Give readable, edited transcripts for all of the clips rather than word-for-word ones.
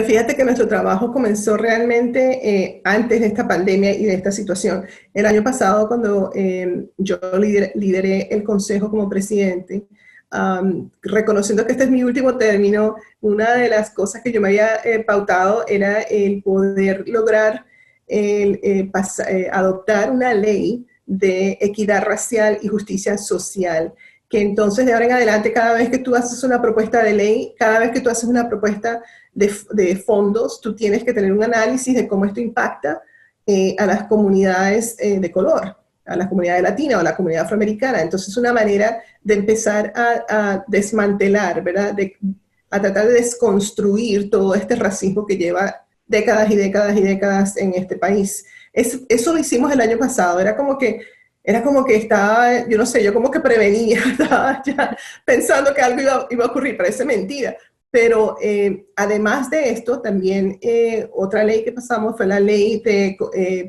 Fíjate que nuestro trabajo comenzó realmente antes de esta pandemia y de esta situación. El año pasado, cuando yo lideré el consejo como presidente, reconociendo que este es mi último término, una de las cosas que yo me había pautado era el poder lograr adoptar una ley de equidad racial y justicia social, que entonces de ahora en adelante, cada vez que tú haces una propuesta de ley, cada vez que tú haces una propuesta de fondos, tú tienes que tener un análisis de cómo esto impacta a las comunidades de color, a la comunidad latina o a la comunidad afroamericana. Entonces es una manera de empezar a desmantelar, ¿verdad? A tratar de desconstruir todo este racismo que lleva décadas y décadas y décadas en este país. Eso lo hicimos el año pasado, era como que estaba, yo no sé, yo como que prevenía, estaba ya pensando que algo iba a ocurrir, parece mentira. Pero además de esto, también otra ley que pasamos fue la ley de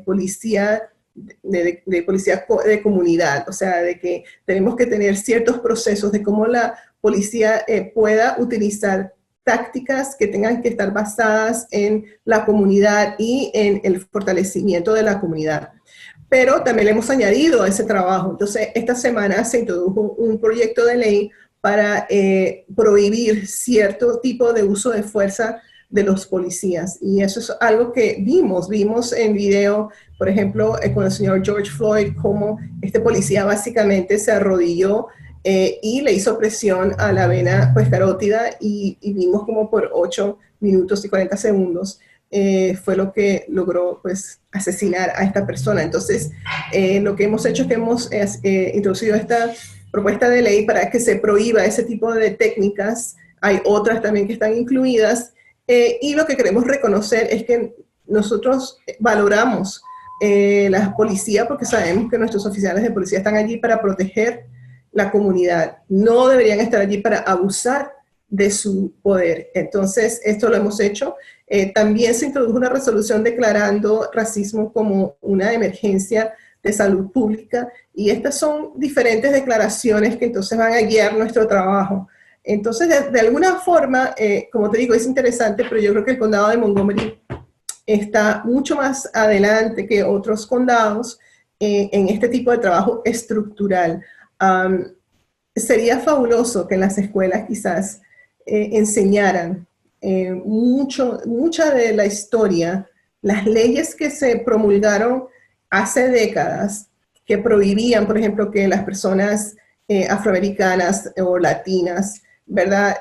policía, de policía de comunidad, o sea, de que tenemos que tener ciertos procesos de cómo la policía pueda utilizar tácticas que tengan que estar basadas en la comunidad y en el fortalecimiento de la comunidad. Pero también le hemos añadido a ese trabajo. Entonces, esta semana se introdujo un proyecto de ley para prohibir cierto tipo de uso de fuerza de los policías. Y eso es algo que vimos en video, por ejemplo, con el señor George Floyd, cómo este policía básicamente se arrodilló y le hizo presión a la vena pues, carótida y vimos como por 8 minutos y 40 segundos fue lo que logró pues, asesinar a esta persona. Entonces, lo que hemos hecho es que hemos introducido esta propuesta de ley para que se prohíba ese tipo de técnicas. Hay otras también que están incluidas. Y lo que queremos reconocer es que nosotros valoramos la policía porque sabemos que nuestros oficiales de policía están allí para proteger la comunidad. No deberían estar allí para abusar de su poder. Entonces, esto lo hemos hecho. También se introdujo una resolución declarando racismo como una emergencia de salud pública, y estas son diferentes declaraciones que entonces van a guiar nuestro trabajo. Entonces, de alguna forma, como te digo, es interesante, pero yo creo que el condado de Montgomery está mucho más adelante que otros condados en este tipo de trabajo estructural. Sería fabuloso que en las escuelas quizás enseñaran mucha de la historia, las leyes que se promulgaron hace décadas que prohibían, por ejemplo, que las personas afroamericanas o latinas, ¿verdad?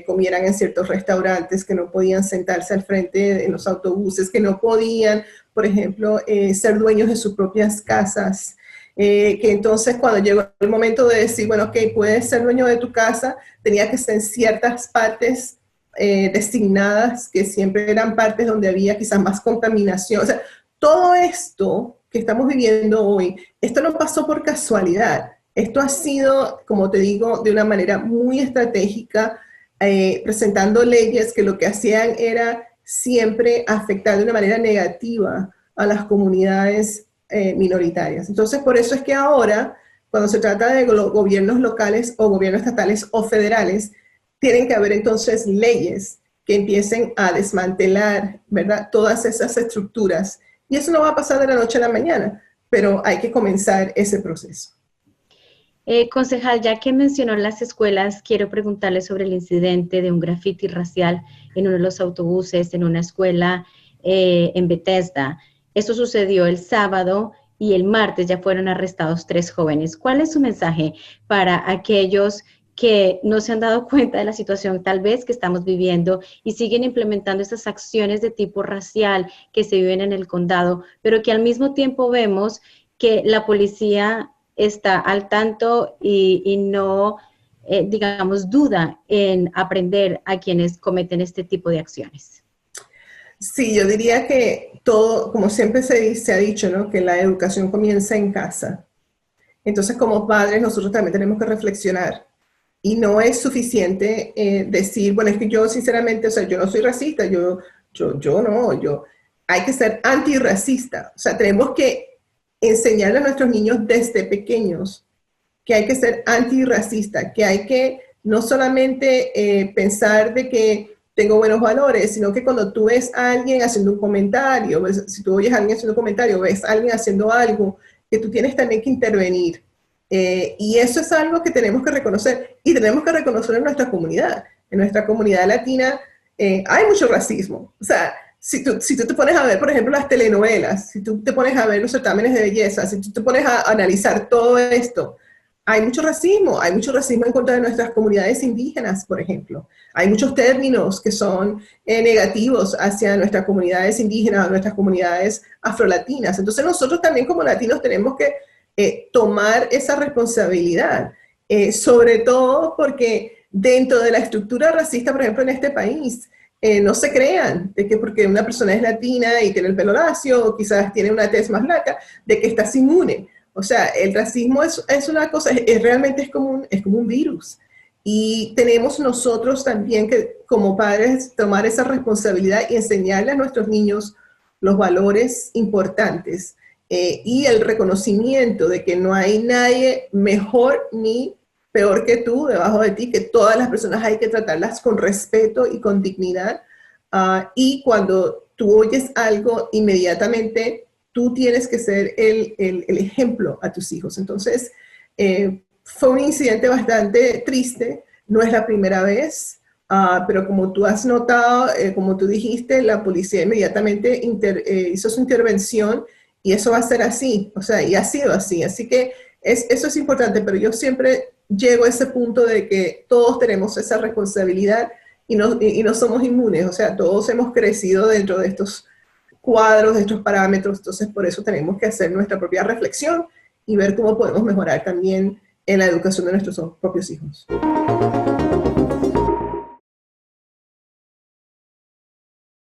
Comieran en ciertos restaurantes, que no podían sentarse al frente en los autobuses, que no podían, por ejemplo, ser dueños de sus propias casas. Que entonces cuando llegó el momento de decir, bueno, ok, puedes ser dueño de tu casa, tenía que ser en ciertas partes designadas, que siempre eran partes donde había quizás más contaminación. O sea, todo esto que estamos viviendo hoy, esto no pasó por casualidad. Esto ha sido, como te digo, de una manera muy estratégica, presentando leyes que lo que hacían era siempre afectar de una manera negativa a las comunidades minoritarias. Entonces, por eso es que ahora, cuando se trata de gobiernos locales o gobiernos estatales o federales, tienen que haber entonces leyes que empiecen a desmantelar, ¿verdad?, todas esas estructuras. Y eso no va a pasar de la noche a la mañana, pero hay que comenzar ese proceso. Concejal, ya que mencionó las escuelas, quiero preguntarle sobre el incidente de un grafiti racial en uno de los autobuses, en una escuela en Bethesda. Esto sucedió el sábado y el martes ya fueron arrestados 3 jóvenes. ¿Cuál es su mensaje para aquellos que no se han dado cuenta de la situación tal vez que estamos viviendo y siguen implementando estas acciones de tipo racial que se viven en el condado, pero que al mismo tiempo vemos que la policía está al tanto y no, digamos, duda en aprender a quienes cometen este tipo de acciones? Sí, yo diría que todo, como siempre se ha dicho, ¿no?, que la educación comienza en casa. Entonces, como padres, nosotros también tenemos que reflexionar. Y no es suficiente decir, bueno, es que yo sinceramente, o sea, yo no soy racista, hay que ser antirracista. O sea, tenemos que enseñarle a nuestros niños desde pequeños que hay que ser antirracista, que hay que no solamente pensar de que tengo buenos valores, sino que cuando tú ves a alguien haciendo un comentario, pues, si tú oyes a alguien haciendo un comentario, ves a alguien haciendo algo, que tú tienes también que intervenir. Y eso es algo que tenemos que reconocer, y tenemos que reconocer en nuestra comunidad. En nuestra comunidad latina hay mucho racismo. O sea, si tú te pones a ver, por ejemplo, las telenovelas, si tú te pones a ver los certámenes de belleza, si tú te pones a analizar todo esto, hay mucho racismo en contra de nuestras comunidades indígenas, por ejemplo. Hay muchos términos que son negativos hacia nuestras comunidades indígenas, nuestras comunidades afrolatinas. Entonces nosotros también como latinos tenemos que tomar esa responsabilidad, sobre todo porque dentro de la estructura racista, por ejemplo, en este país, no se crean de que porque una persona es latina y tiene el pelo lacio o quizás tiene una tez más blanca, de que estás inmune. O sea, el racismo es una cosa, realmente es como un virus. Y tenemos nosotros también que, como padres, tomar esa responsabilidad y enseñarle a nuestros niños los valores importantes y el reconocimiento de que no hay nadie mejor ni peor que tú debajo de ti, que todas las personas hay que tratarlas con respeto y con dignidad. Y cuando tú oyes algo, inmediatamente tú tienes que ser el ejemplo a tus hijos. Entonces, fue un incidente bastante triste, no es la primera vez, pero como tú has notado, como tú dijiste, la policía inmediatamente hizo su intervención y eso va a ser así, o sea, y ha sido así. Así que eso es importante, pero yo siempre llego a ese punto de que todos tenemos esa responsabilidad y no somos inmunes, o sea, todos hemos crecido dentro de estos cuadros, de estos parámetros, entonces por eso tenemos que hacer nuestra propia reflexión y ver cómo podemos mejorar también en la educación de nuestros propios hijos.